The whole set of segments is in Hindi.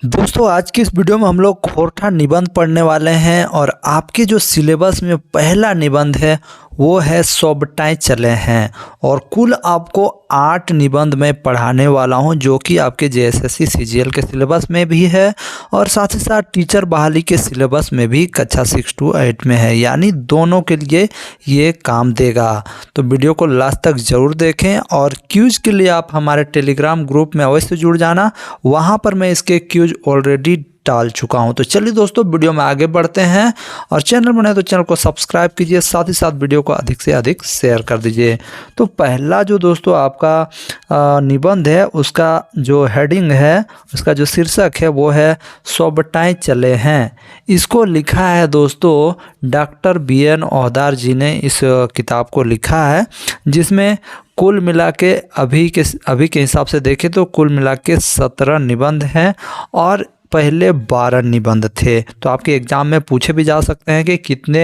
दोस्तों आज की इस वीडियो में हम लोग खोरठा निबंध पढ़ने वाले हैं और आपके जो सिलेबस में पहला निबंध है वो है सोबटाएं चले हैं। और कुल आपको 8 निबंध में पढ़ाने वाला हूं जो कि आपके जेएसएससी सीजीएल के सिलेबस में भी है और साथ ही साथ टीचर बहाली के सिलेबस में भी कक्षा 6 to 8 में है, यानी दोनों के लिए ये काम देगा। तो वीडियो को लास्ट तक ज़रूर देखें और क्यूज के लिए आप हमारे टेलीग्राम ग्रुप में अवश्य जुड़ जाना, वहाँ पर मैं इसके क्यूज ऑलरेडी डाल चुका हूं। तो चलिए दोस्तों वीडियो में आगे बढ़ते हैं और चैनल बने तो चैनल को सब्सक्राइब कीजिए, साथ ही साथ वीडियो को अधिक से अधिक शेयर कर दीजिए। तो पहला जो दोस्तों आपका निबंध है उसका जो हेडिंग है, उसका जो शीर्षक है वो है सोबटाएं चले हैं। इसको लिखा है दोस्तों डॉक्टर BN ओहदार जी ने इस किताब को लिखा है, जिसमें कुल मिला के अभी के हिसाब से देखें तो कुल मिला के 17 निबंध हैं और पहले 12 निबंध थे। तो आपके एग्ज़ाम में पूछे भी जा सकते हैं कि कितने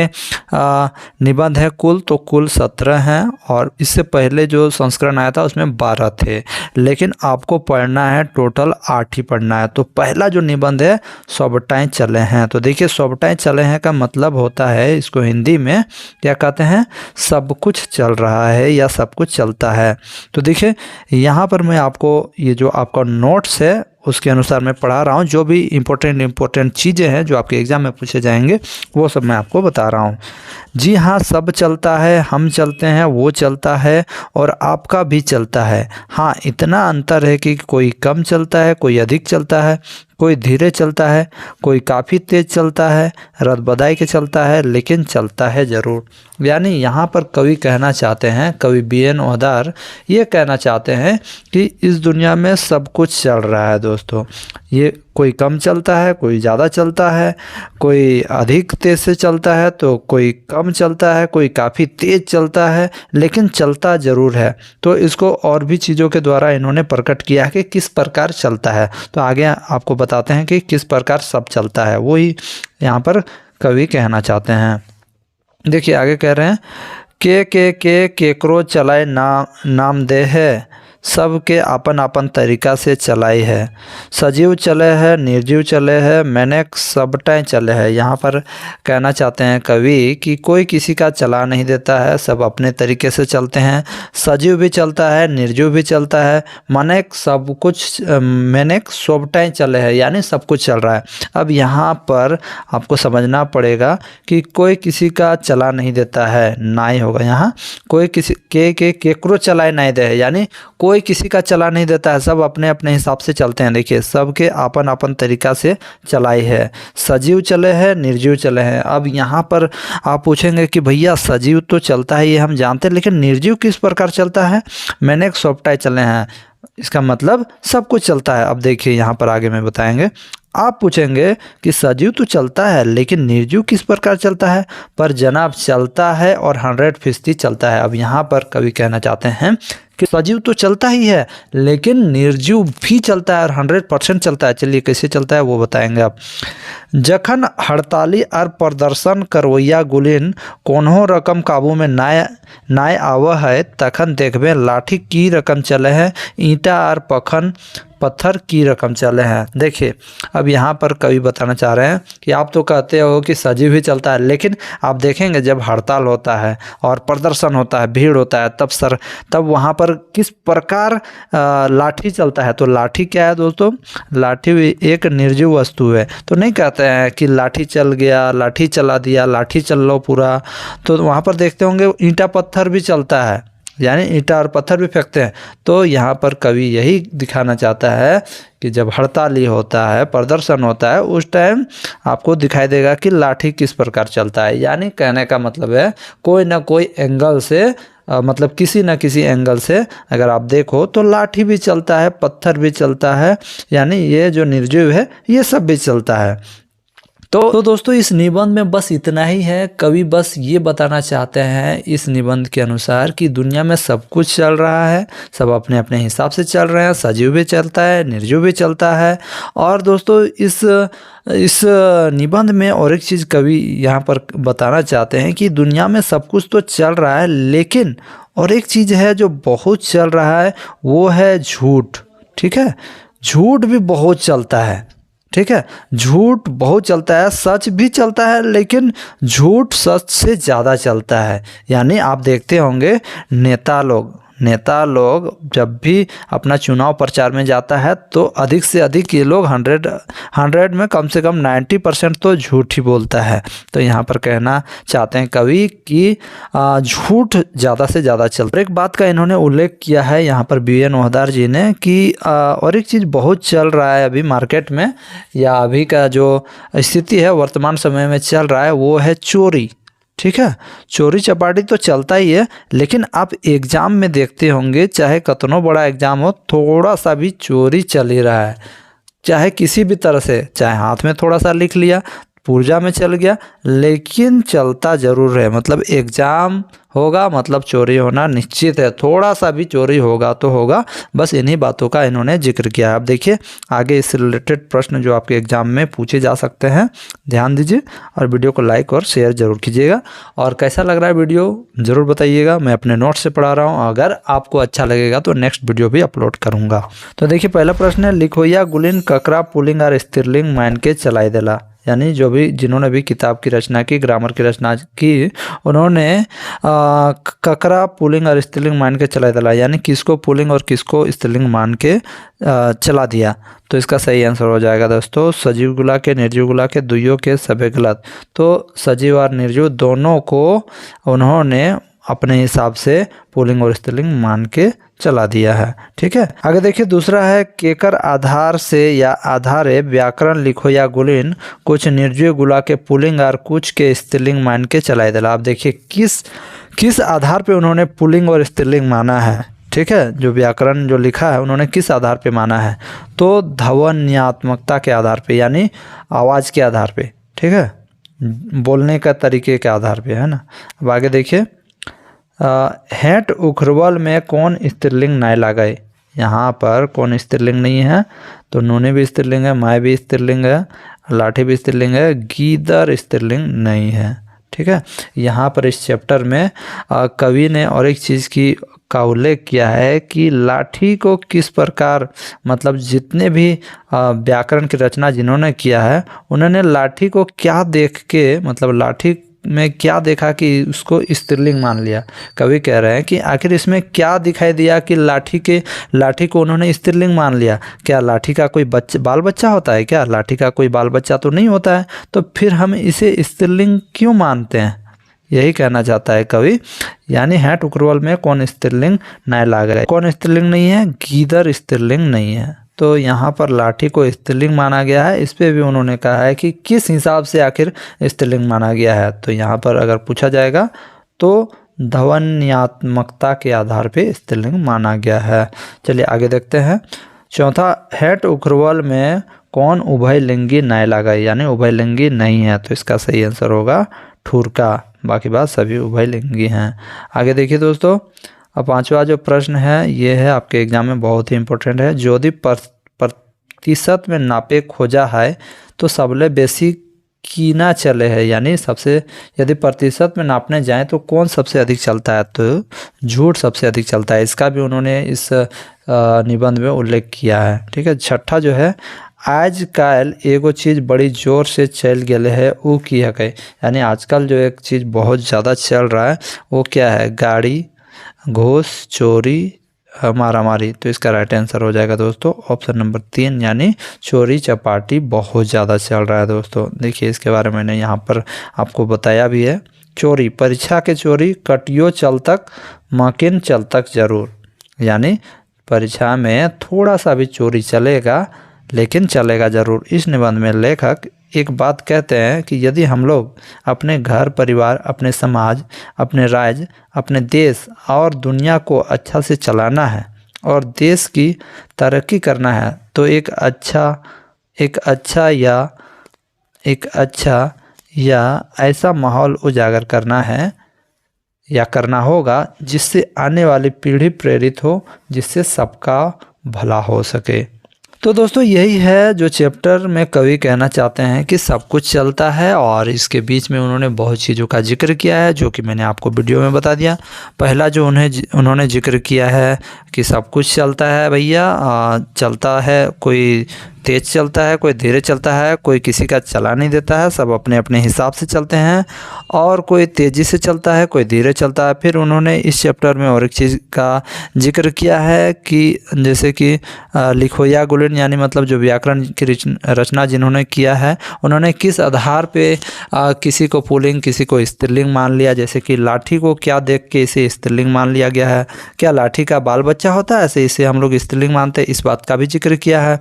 निबंध हैं कुल, तो कुल 17 हैं और इससे पहले जो संस्करण आया था उसमें 12 थे, लेकिन आपको पढ़ना है टोटल 8 ही पढ़ना है। तो पहला जो निबंध है सोबटाएं चले हैं। तो देखिए सोबटाएं चले हैं का मतलब होता है, इसको हिंदी में क्या कहते हैं, सब कुछ चल रहा है या सब कुछ चलता है। तो देखिए यहाँ पर मैं आपको ये जो आपका नोट्स है उसके अनुसार मैं पढ़ा रहा हूँ, जो भी इम्पोर्टेंट चीज़ें हैं जो आपके एग्ज़ाम में पूछे जाएंगे वो सब मैं आपको बता रहा हूँ। जी हाँ, सब चलता है, हम चलते हैं, वो चलता है और आपका भी चलता है। हाँ, इतना अंतर है कि कोई कम चलता है, कोई अधिक चलता है, कोई धीरे चलता है, कोई काफ़ी तेज़ चलता है, रद्द-बदाई के चलता है, लेकिन चलता है ज़रूर। यानी यहाँ पर कवि कहना चाहते हैं, कवि BN ओहदार ये कहना चाहते हैं कि इस दुनिया में सब कुछ चल रहा है दोस्तों। ये कोई कम चलता है, कोई ज़्यादा चलता है, कोई अधिक तेज़ से चलता है, तो कोई कम चलता है, कोई काफ़ी तेज़ चलता है, लेकिन चलता ज़रूर है। तो इसको और भी चीज़ों के द्वारा इन्होंने प्रकट किया है कि किस प्रकार चलता है। तो आगे आपको बताते हैं कि किस प्रकार सब चलता है, वही यहाँ पर कवि कहना चाहते हैं। देखिए आगे कह रहे हैं के केकरो चलाए नाम दे है, सबके आपन आपन तरीका से चलाई है। सजीव चले है, निर्जीव चले है, मैंने सबटाएं चले हैं। यहाँ पर कहना चाहते हैं कवि कि कोई किसी का चला नहीं देता है, सब अपने तरीके से चलते हैं। सजीव भी चलता है, निर्जीव भी चलता है, मैंने सब कुछ मैंने सबटाएं चले हैं, यानी सब कुछ चल रहा है। अब यहाँ पर आपको समझना पड़ेगा कि कोई किसी का चला नहीं देता है, ना ही होगा यहाँ। कोई किसी केकरो चलाए नहीं दे, यानी कोई किसी का चला नहीं देता है, सब अपने अपने हिसाब से चलते हैं। देखिए सबके आपन आपन तरीका से चलाई है। सजीव चले हैं, निर्जीव चले हैं। अब यहाँ पर आप पूछेंगे कि भैया सजीव तो चलता है ये हम जानते हैं, लेकिन निर्जीव किस प्रकार चलता है। मैंने एक सोबटाएं चले हैं, इसका मतलब सब कुछ चलता है। अब देखिए यहाँ पर आगे में बताएंगे। आप पूछेंगे कि सजीव तो चलता है लेकिन निर्जीव किस प्रकार चलता है, पर जनाब चलता है और 100% चलता है। अब यहाँ पर कवि कहना चाहते हैं कि सजीव तो चलता ही है लेकिन निर्जीव भी चलता है और 100% चलता है। चलिए कैसे चलता है वो बताएंगे आप। जखन हड़ताली और प्रदर्शन करवैया गुलिन कोनो रकम काबू में नाय आव है, तखन देखबे लाठी की रकम चले है, ईंटा और पत्थर की रकम चले हैं। देखिए अब यहाँ पर कवि बताना चाह रहे हैं कि आप तो कहते हो कि सजीव ही चलता है, लेकिन आप देखेंगे जब हड़ताल होता है और प्रदर्शन होता है, भीड़ होता है, तब वहाँ पर किस प्रकार लाठी चलता है। तो लाठी क्या है दोस्तों, लाठी एक निर्जीव वस्तु है। तो नहीं कहते हैं कि लाठी चल गया, लाठी चला दिया, लाठी चल लो पूरा। तो वहाँ पर देखते होंगे ईंटा पत्थर भी चलता है, यानी ईंटा और पत्थर भी फेंकते हैं। तो यहाँ पर कवि यही दिखाना चाहता है कि जब हड़ताली होता है, प्रदर्शन होता है, उस टाइम आपको दिखाई देगा कि लाठी किस प्रकार चलता है। यानी कहने का मतलब है कोई ना कोई एंगल से मतलब किसी न किसी एंगल से अगर आप देखो तो लाठी भी चलता है, पत्थर भी चलता है, यानी ये जो निर्जीव है ये सब भी चलता है। तो दोस्तों इस निबंध में बस इतना ही है। कवि बस ये बताना चाहते हैं इस निबंध के अनुसार कि दुनिया में सब कुछ चल रहा है, सब अपने अपने हिसाब से चल रहे हैं। सजीव भी चलता है, निर्जीव भी चलता है। और दोस्तों इस निबंध में और एक चीज़ कवि यहाँ पर बताना चाहते हैं कि दुनिया में सब कुछ तो चल रहा है, लेकिन और एक चीज़ है जो बहुत चल रहा है, वो है झूठ। ठीक है, झूठ भी बहुत चलता है। ठीक है। झूठ बहुत चलता है, सच भी चलता है, लेकिन झूठ सच से ज़्यादा चलता है। यानी आप देखते होंगे नेता लोग जब भी अपना चुनाव प्रचार में जाता है तो अधिक से अधिक ये लोग 100 में कम से कम 90% तो झूठ ही बोलता है। तो यहाँ पर कहना चाहते हैं कवि कि झूठ ज़्यादा से ज़्यादा चलता है। एक बात का इन्होंने उल्लेख किया है यहाँ पर BN ओहदार जी ने कि और एक चीज़ बहुत चल रहा है अभी मार्केट में, या अभी का जो स्थिति है वर्तमान समय में चल रहा है, वो है चोरी। ठीक है, चोरी चपाटी तो चलता ही है, लेकिन आप एग्ज़ाम में देखते होंगे चाहे कितना बड़ा एग्ज़ाम हो, थोड़ा सा भी चोरी चल ही रहा है। चाहे किसी भी तरह से, चाहे हाथ में थोड़ा सा लिख लिया, पूर्जा में चल गया, लेकिन चलता ज़रूर है। मतलब एग्ज़ाम होगा मतलब चोरी होना निश्चित है, थोड़ा सा भी चोरी होगा तो होगा। बस इन्हीं बातों का इन्होंने जिक्र किया है। अब देखिए आगे इससे रिलेटेड प्रश्न जो आपके एग्ज़ाम में पूछे जा सकते हैं, ध्यान दीजिए और वीडियो को लाइक और शेयर ज़रूर कीजिएगा। और कैसा लग रहा है वीडियो ज़रूर बताइएगा। मैं अपने नोट्स से पढ़ा रहा हूँ, अगर आपको अच्छा लगेगा तो नेक्स्ट वीडियो भी अपलोड करूँगा। तो देखिए पहला प्रश्न है, लिखोया गुलिन ककरा पुलिंग और स्त्रीलिंग मान के चलाई देला। यानी जिन्होंने भी किताब की रचना की, ग्रामर की रचना की, उन्होंने ककरा पुलिंग और स्त्रीलिंग मान के चला दिला, यानी किसको पुलिंग और किसको स्त्रीलिंग मान के चला दिया। तो इसका सही आंसर हो जाएगा दोस्तों सजीव गुला के, निर्जीव गुला के, दुइयों के, सभी गलत। तो सजीव और निर्जीव दोनों को उन्होंने अपने हिसाब से पुलिंग और स्त्रीलिंग मान के चला दिया है। ठीक है, आगे देखिए दूसरा है, केकर आधार से या आधारे व्याकरण लिखो या गुलिन कुछ निर्जीव गुला के पुलिंग और कुछ के स्त्रीलिंग मान के चलाए दिला। आप देखिए किस आधार पे उन्होंने पुलिंग और स्त्रीलिंग माना है। ठीक है, जो व्याकरण जो लिखा है उन्होंने किस आधार पे माना है, तो ध्वन्यात्मकता के आधार पे, यानी आवाज़ के आधार पे। ठीक है, बोलने का तरीके के आधार पे, है ना। अब आगे देखिए, हेट उखरवल में कौन स्त्रीलिंग नहीं लगाए। यहाँ पर कौन स्त्रीलिंग नहीं है, तो नूने भी स्त्रीलिंग है, माए भी स्त्रीलिंग है, लाठी भी स्त्रीलिंग है, गीदर स्त्रीलिंग नहीं है। ठीक है, यहाँ पर इस चैप्टर में कवि ने और एक चीज़ का उल्लेख किया है कि लाठी को किस प्रकार, मतलब जितने भी व्याकरण की रचना जिन्होंने किया है उन्होंने लाठी को क्या देख के, मतलब लाठी में क्या देखा कि उसको स्त्रीलिंग मान लिया। कवि कह रहे हैं कि आखिर इसमें क्या दिखाई दिया कि लाठी को उन्होंने स्त्रीलिंग मान लिया। क्या लाठी का कोई बाल बच्चा होता है क्या? लाठी का कोई बाल बच्चा तो नहीं होता है, तो फिर हम इसे स्त्रीलिंग क्यों मानते हैं, यही कहना चाहता है कवि। यानी हैट उकरवल में कौन स्त्रीलिंग नहीं लाग रहा है, कौन स्त्रीलिंग नहीं है, गीदर स्त्रीलिंग नहीं है। तो यहाँ पर लाठी को स्त्रीलिंग माना गया है। इस पे भी उन्होंने कहा है कि किस हिसाब से आखिर स्त्रीलिंग माना गया है। तो यहाँ पर अगर पूछा जाएगा तो ध्वन्यात्मकता के आधार पे स्त्रीलिंग माना गया है। चलिए आगे देखते हैं। चौथा, हेट उखरवल में कौन उभयलिंगी नहीं लगाई, यानी उभयलिंगी नहीं है। तो इसका सही आंसर होगा ठुरका, बाकी बात सभी उभयलिंगी हैं। आगे देखिए दोस्तों, अब पांचवा जो प्रश्न है ये है आपके एग्जाम में बहुत ही इंपॉर्टेंट है। यदि प्रतिशत में नापे खोजा है तो सबले बेसी कीना चले है, यानी सबसे यदि प्रतिशत में नापने जाएं तो कौन सबसे अधिक चलता है, तो झूठ सबसे अधिक चलता है। इसका भी उन्होंने इस निबंध में उल्लेख किया है। ठीक है, छठा जो है, आजकल एगो चीज़ बड़ी जोर से चल गए है वो की है, यानी आजकल जो एक चीज़ बहुत ज़्यादा चल रहा है वो क्या है, गाड़ी, घूस, चोरी, मारामारी। तो इसका राइट आंसर हो जाएगा दोस्तों ऑप्शन नंबर 3, यानी चोरी चपाटी बहुत ज़्यादा चल रहा है दोस्तों। देखिए इसके बारे में मैंने यहाँ पर आपको बताया भी है। चोरी, परीक्षा के चोरी, कटियो चल तक मकिन चल तक जरूर, यानी परीक्षा में थोड़ा सा भी चोरी चलेगा लेकिन चलेगा ज़रूर। इस निबंध में लेखक एक बात कहते हैं कि यदि हम लोग अपने घर परिवार, अपने समाज, अपने राज्य, अपने देश और दुनिया को अच्छा से चलाना है और देश की तरक्की करना है तो एक अच्छा या ऐसा माहौल उजागर करना है या करना होगा जिससे आने वाली पीढ़ी प्रेरित हो, जिससे सबका भला हो सके। तो दोस्तों यही है जो चैप्टर में कवि कहना चाहते हैं कि सब कुछ चलता है, और इसके बीच में उन्होंने बहुत चीज़ों का जिक्र किया है जो कि मैंने आपको वीडियो में बता दिया। पहला जो उन्होंने जिक्र किया है कि सब कुछ चलता है भैया, चलता है, कोई तेज़ चलता है, कोई धीरे चलता है, कोई किसी का चला नहीं देता है, सब अपने अपने हिसाब से चलते हैं। और कोई तेज़ी से चलता है, कोई धीरे चलता है। फिर उन्होंने इस चैप्टर में और एक चीज़ का जिक्र किया है कि जैसे कि लिखोया गुलिन यानी मतलब जो व्याकरण की रचना जिन्होंने किया है, उन्होंने किस आधार पे किसी को पुल्लिंग किसी को स्त्रीलिंग मान लिया। जैसे कि लाठी को क्या देख के इसे स्त्रीलिंग मान लिया गया है, क्या लाठी का बाल बच्चा होता है ऐसे इसे हम लोग स्त्रीलिंग मानते हैं, इस बात का भी जिक्र किया है।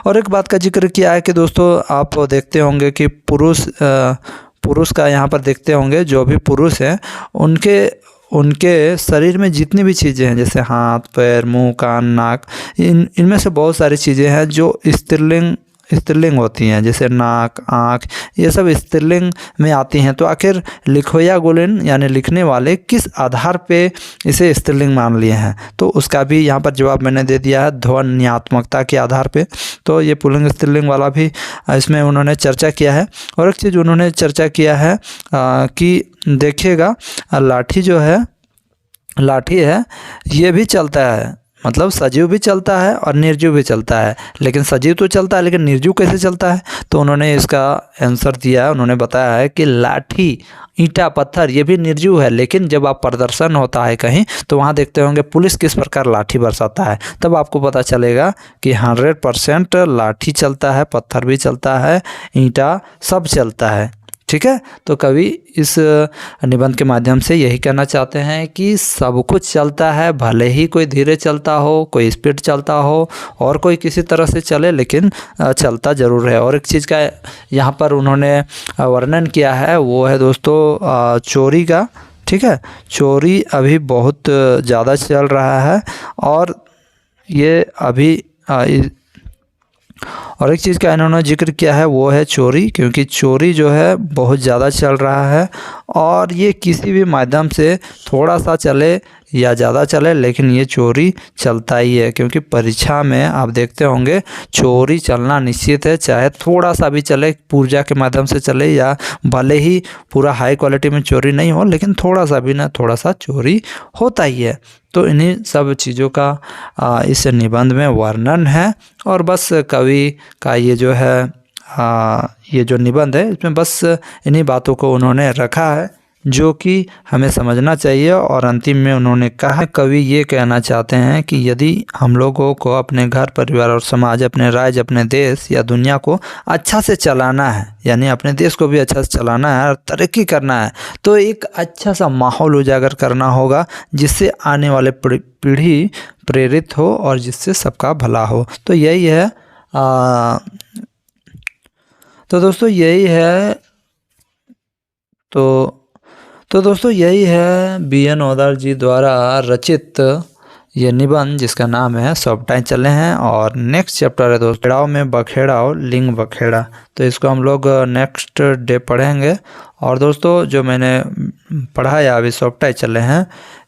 और एक बात का जिक्र किया है कि दोस्तों आप देखते होंगे कि पुरुष का यहाँ पर देखते होंगे, जो भी पुरुष हैं उनके शरीर में जितनी भी चीज़ें हैं जैसे हाथ पैर मुंह कान नाक, इनमें से बहुत सारी चीज़ें हैं जो स्त्रीलिंग होती हैं, जैसे नाक आँख, ये सब स्त्रीलिंग में आती हैं। तो आखिर लिखोया गुलिन यानी लिखने वाले किस आधार पे इसे स्त्रीलिंग मान लिए हैं, तो उसका भी यहाँ पर जवाब मैंने दे दिया है, ध्वन्यात्मकता के आधार पे। तो ये पुल्लिंग स्त्रीलिंग वाला भी इसमें उन्होंने चर्चा किया है। और एक चीज़ उन्होंने चर्चा किया है कि देखिएगा लाठी है ये भी चलता है, मतलब सजीव भी चलता है और निर्जीव भी चलता है। लेकिन सजीव तो चलता है लेकिन निर्जीव कैसे चलता है, तो उन्होंने इसका आंसर दिया है। उन्होंने बताया है कि लाठी ईंटा पत्थर ये भी निर्जीव है, लेकिन जब आप प्रदर्शन होता है कहीं तो वहाँ देखते होंगे पुलिस किस प्रकार लाठी बरसाता है, तब आपको पता चलेगा कि 100% लाठी चलता है, पत्थर भी चलता है, ईंटा सब चलता है। ठीक है, तो कवि इस निबंध के माध्यम से यही कहना चाहते हैं कि सब कुछ चलता है, भले ही कोई धीरे चलता हो, कोई स्पीड चलता हो और कोई किसी तरह से चले, लेकिन चलता ज़रूर है। और एक चीज़ का यहाँ पर उन्होंने वर्णन किया है, वो है दोस्तों चोरी का। ठीक है, चोरी अभी बहुत ज़्यादा चल रहा है और ये अभी और एक चीज़ का इन्होंने जिक्र किया है वो है चोरी, क्योंकि चोरी जो है बहुत ज़्यादा चल रहा है और ये किसी भी माध्यम से थोड़ा सा चले या ज़्यादा चले, लेकिन ये चोरी चलता ही है। क्योंकि परीक्षा में आप देखते होंगे चोरी चलना निश्चित है, चाहे थोड़ा सा भी चले, पूर्जा के माध्यम से चले या भले ही पूरा हाई क्वालिटी में चोरी नहीं हो, लेकिन थोड़ा सा भी ना थोड़ा सा चोरी होता ही है। तो इन्हीं सब चीज़ों का इस निबंध में वर्णन है। और बस कवि का ये जो है ये जो निबंध है इसमें बस इन्हीं बातों को उन्होंने रखा है जो कि हमें समझना चाहिए। और अंतिम में उन्होंने कहा, कवि ये कहना चाहते हैं कि यदि हम लोगों को अपने घर परिवार और समाज, अपने राज्य, अपने देश या दुनिया को अच्छा से चलाना है, यानी अपने देश को भी अच्छा से चलाना है और तरक्की करना है, तो एक अच्छा सा माहौल उजागर करना होगा जिससे आने वाले पीढ़ी प्रेरित हो और जिससे सबका भला हो। तो यही है तो दोस्तों यही है तो दोस्तों यही है BN ओदार जी द्वारा रचित ये निबंध जिसका नाम है सोबटाई चले हैं। और नेक्स्ट चैप्टर है दोस्तों खेड़ाओं में बखेड़ाओ लिंग बखेड़ा, तो इसको हम लोग नेक्स्ट डे पढ़ेंगे। और दोस्तों जो मैंने पढ़ाया अभी सोबटाई चले हैं,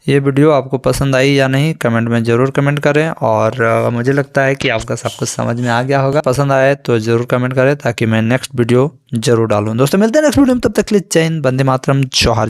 ये वीडियो आपको पसंद आई या नहीं कमेंट में ज़रूर कमेंट करें। और मुझे लगता है कि आपका सब कुछ समझ में आ गया होगा, पसंद आए तो ज़रूर कमेंट करें ताकि मैं नेक्स्ट वीडियो ज़रूर डालूँ। दोस्तों मिलते हैं नेक्स्ट वीडियो में, तब तक के लिए जय हिंद, वंदे मातरम, जोहार।